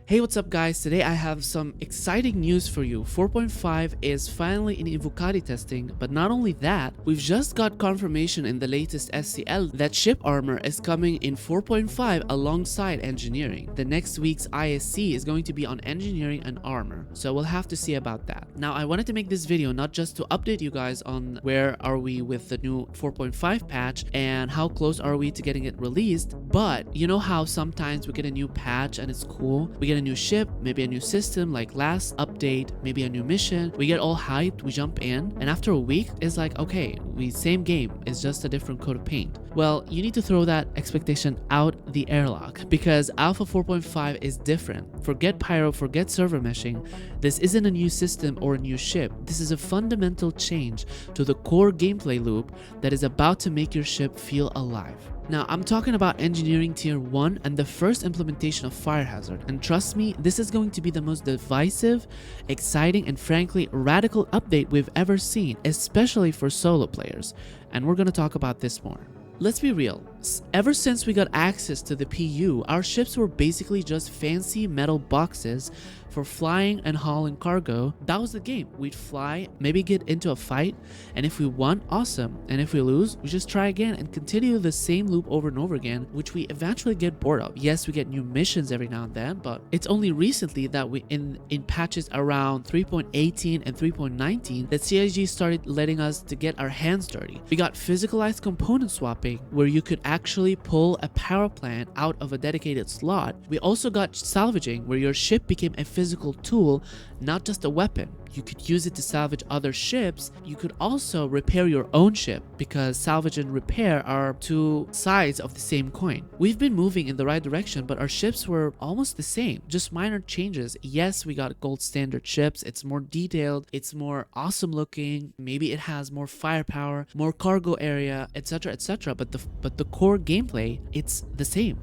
Hey, what's up guys? Today I have some exciting news for you. 4.5 is finally in Invocati testing, but not only that, we've just got confirmation in the latest SCL that ship armor is coming in 4.5 alongside engineering. The next week's ISC is going to be on engineering and armor, so we'll have to see about that. Now, I wanted to make this video not just to update you guys on where are we with the new 4.5 patch and how close are we to getting it released, but you know how sometimes we get a new patch and it's cool, we get a new ship, maybe a new system like last update, maybe a new mission, we get all hyped, we jump in, and after a week it's like, okay, we same game, it's just a different coat of paint. Well, you need to throw that expectation out the airlock because Alpha 4.5 is different. Forget pyro, forget server meshing. This isn't a new system or a new ship. This is a fundamental change to the core gameplay loop that is about to make your ship feel alive. Now, I'm talking about engineering tier 1 and the first implementation of fire hazard, and trust me, this is going to be the most divisive, exciting, and frankly radical update we've ever seen, especially for solo players, and we're going to talk about this more. Let's be real, ever since we got access to the PU, our ships were basically just fancy metal boxes for flying and hauling cargo. That was the game. We'd fly, maybe get into a fight, and if we won, awesome, and if we lose, we just try again and continue the same loop over and over again, which we eventually get bored of. Yes, we get new missions every now and then, but it's only recently that we in patches around 3.18 and 3.19 that CIG started letting us to get our hands dirty. We got physicalized component swapping where you could actually pull a power plant out of a dedicated slot. We also got salvaging where your ship became a physical tool, not just a weapon. You could use it to salvage other ships. You could also repair your own ship because salvage and repair are two sides of the same coin. We've been moving in the right direction, but our ships were almost the same, just minor changes. Yes, we got gold standard ships. It's more detailed, it's more awesome looking, maybe it has more firepower, more cargo area, etc, etc, but the core gameplay, it's the same.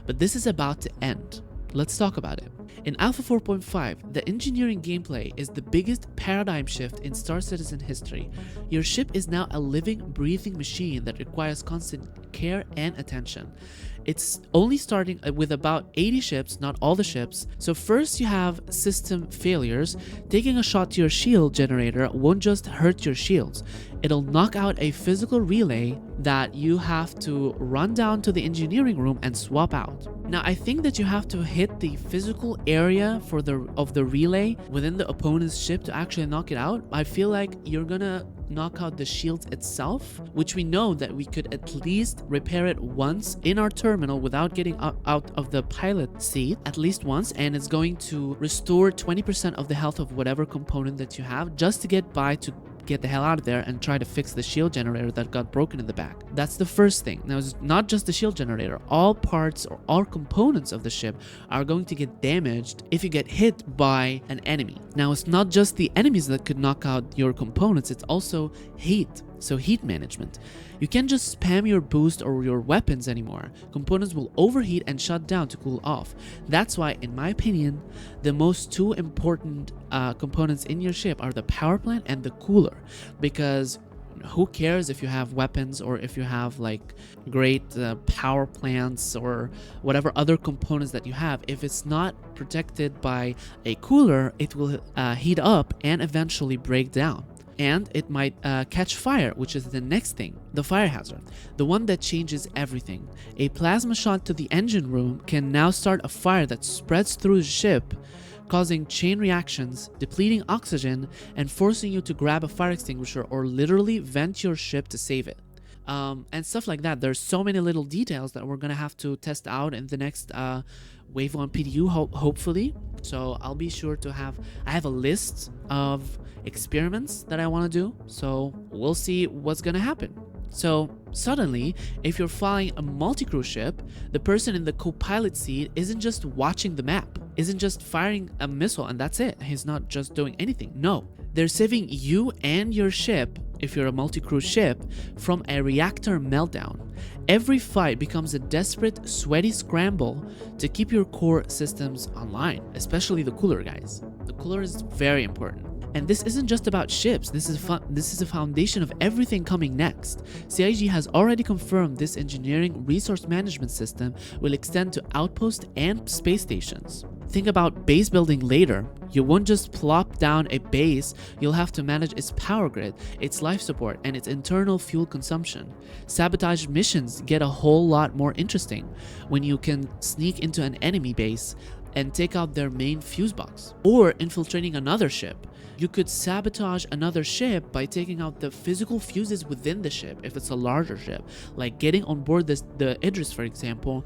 But this is about to end. Let's talk about it. In Alpha 4.5, the engineering gameplay is the biggest paradigm shift in Star Citizen history. Your ship is now a living, breathing machine that requires constant care and attention. It's only starting with about 80 ships, not all the ships. So first you have system failures. Taking a shot to your shield generator won't just hurt your shields. It'll knock out a physical relay that you have to run down to the engineering room and swap out. Now, I think that you have to hit the physical area of the relay within the opponent's ship to actually knock it out. I feel like you're gonna knock out the shield itself, which we know that we could at least repair it once in our terminal without getting out of the pilot seat, at least once, and it's going to restore 20% of the health of whatever component that you have just to get by to get the hell out of there and try to fix the shield generator that got broken in the back. That's the first thing. Now, it's not just the shield generator. All parts or all components of the ship are going to get damaged if you get hit by an enemy. Now, it's not just the enemies that could knock out your components, it's also heat. So heat management. You can't just spam your boost or your weapons anymore. Components will overheat and shut down to cool off. That's why, in my opinion, the most two important components in your ship are the power plant and the cooler. Because who cares if you have weapons or if you have like great power plants or whatever other components that you have. If it's not protected by a cooler, it will heat up and eventually break down. And it might catch fire, which is the next thing, the fire hazard, the one that changes everything. A plasma shot to the engine room can now start a fire that spreads through the ship, causing chain reactions, depleting oxygen, and forcing you to grab a fire extinguisher or literally vent your ship to save it. And stuff like that. There's so many little details that we're gonna have to test out in the next Wave 1 PDU, hopefully. So I'll be sure to I have a list of experiments that I want to do, so we'll see what's gonna happen. So suddenly, if you're flying a multi-crew ship, the person in the co-pilot seat isn't just watching the map, isn't just firing a missile and that's it. He's not just doing anything. No, they're saving you and your ship, if you're a multi-crew ship, from a reactor meltdown. Every fight becomes a desperate, sweaty scramble to keep your core systems online, especially the cooler, guys. The cooler is very important. And this isn't just about ships, this is a foundation of everything coming next. CIG has already confirmed this engineering resource management system will extend to outposts and space stations. think about base building later. You won't just plop down a base, you'll have to manage its power grid, its life support, and its internal fuel consumption. Sabotage missions get a whole lot more interesting when you can sneak into an enemy base and take out their main fuse box. Or infiltrating another ship. You could sabotage another ship by taking out the physical fuses within the ship if it's a larger ship, like getting on board the Idris, for example,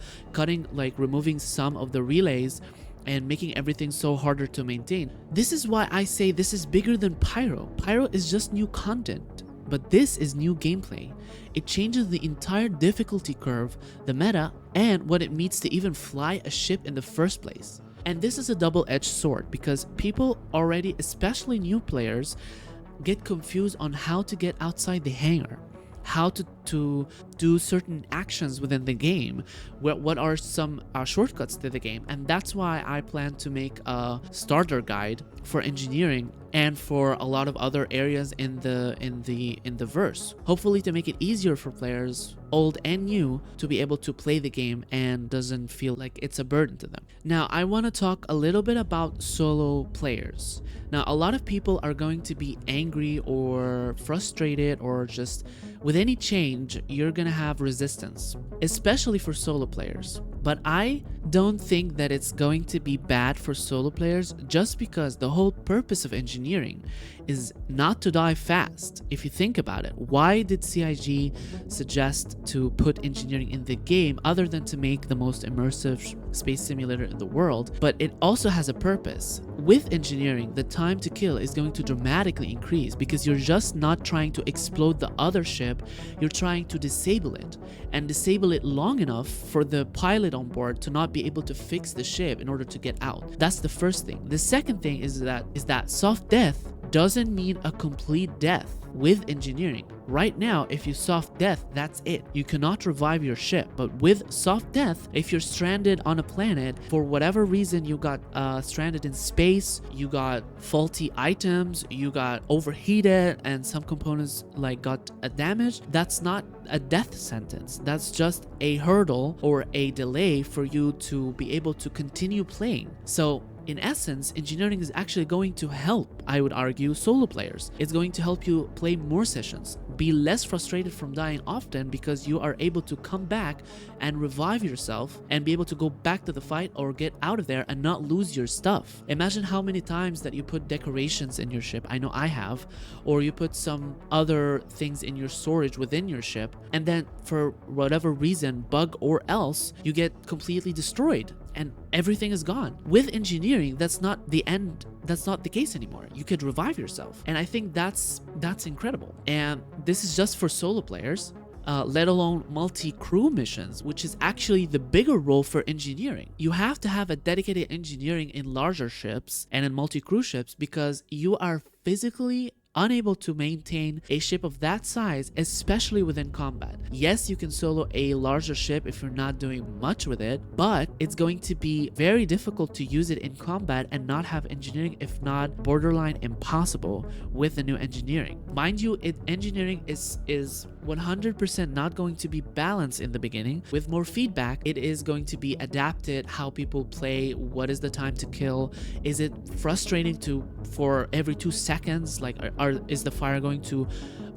removing some of the relays and making everything so harder to maintain. This is why I say this is bigger than Pyro. Pyro is just new content, but this is new gameplay. It changes the entire difficulty curve, the meta, and what it means to even fly a ship in the first place. And this is a double-edged sword because people already, especially new players, get confused on how to get outside the hangar, how to do certain actions within the game, what are some shortcuts to the game. And that's why I plan to make a starter guide for engineering and for a lot of other areas in the verse, hopefully to make it easier for players, old and new, to be able to play the game and doesn't feel like it's a burden to them. Now I want to talk a little bit about solo players. Now a lot of people are going to be angry or frustrated, or just with any change you're gonna have resistance, especially for solo players. But I don't think that it's going to be bad for solo players, just because the whole purpose of engineering is not to die fast. If you think about it, why did CIG suggest to put engineering in the game other than to make the most immersive space simulator in the world? But it also has a purpose. With engineering, the time to kill is going to dramatically increase because you're just not trying to explode the other ship, you're trying to disable it, and disable it long enough for the pilot on board to not be able to fix the ship in order to get out. That's the first thing. The second thing is that soft death doesn't mean a complete death. With engineering, right now, if you soft death, that's it. You cannot revive your ship. But with soft death, if you're stranded on a planet for whatever reason, you got stranded in space, you got faulty items, you got overheated, and some components got damaged, that's not a death sentence. That's just a hurdle or a delay for you to be able to continue playing. So in essence, engineering is actually going to help, I would argue, solo players. It's going to help you play more sessions, be less frustrated from dying often, because you are able to come back and revive yourself and be able to go back to the fight or get out of there and not lose your stuff. Imagine how many times that you put decorations in your ship, I know I have, or you put some other things in your storage within your ship, and then for whatever reason, bug or else, you get completely destroyed and everything is gone. With engineering, that's not the end. That's not the case anymore. You could revive yourself. And I think that's incredible. And this is just for solo players, let alone multi-crew missions, which is actually the bigger role for engineering. You have to have a dedicated engineering in larger ships and in multi-crew ships because you are physically unable to maintain a ship of that size, especially within combat. Yes, you can solo a larger ship if you're not doing much with it, but it's going to be very difficult to use it in combat and not have engineering, if not borderline impossible with the new engineering. Mind you, engineering is 100% not going to be balanced in the beginning. With more feedback, it is going to be adapted how people play, what is the time to kill, is it frustrating for every 2 seconds, is the fire going to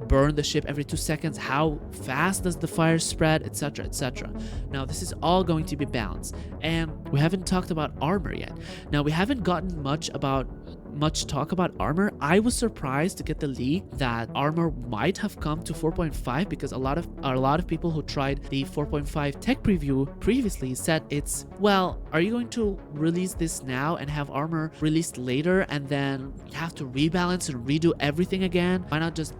burn the ship every 2 seconds, how fast does the fire spread, etc, etc. Now this is all going to be balanced, and we haven't talked about armor yet. Now we haven't gotten much talk about armor. I was surprised to get the leak that armor might have come to 4.5 because a lot of people who tried the 4.5 tech preview previously said it's, well, are you going to release this now and have armor released later and then you have to rebalance and redo everything again? Why not just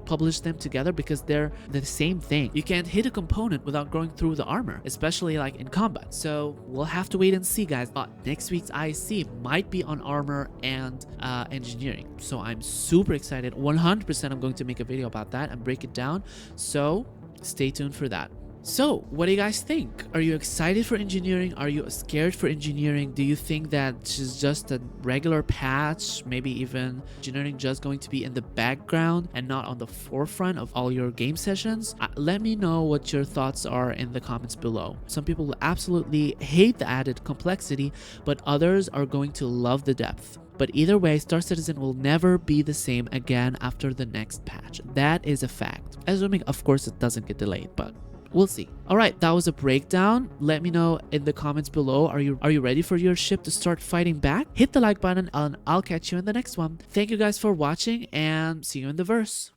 publish them together, because they're the same thing. You can't hit a component without going through the armor, especially in combat. So we'll have to wait and see, guys. Next week's IC might be on armor and engineering, so I'm super excited. 100% I'm going to make a video about that and break it down, so stay tuned for that. So, what do you guys think? Are you excited for engineering? Are you scared for engineering? Do you think that it's just a regular patch? Maybe even engineering just going to be in the background and not on the forefront of all your game sessions? Let me know what your thoughts are in the comments below. Some people will absolutely hate the added complexity, but others are going to love the depth. But either way, Star Citizen will never be the same again after the next patch. That is a fact. Assuming, of course, it doesn't get delayed, but we'll see. All right, that was a breakdown. Let me know in the comments below. Are you ready for your ship to start fighting back? Hit the like button and I'll catch you in the next one. Thank you guys for watching and see you in the verse.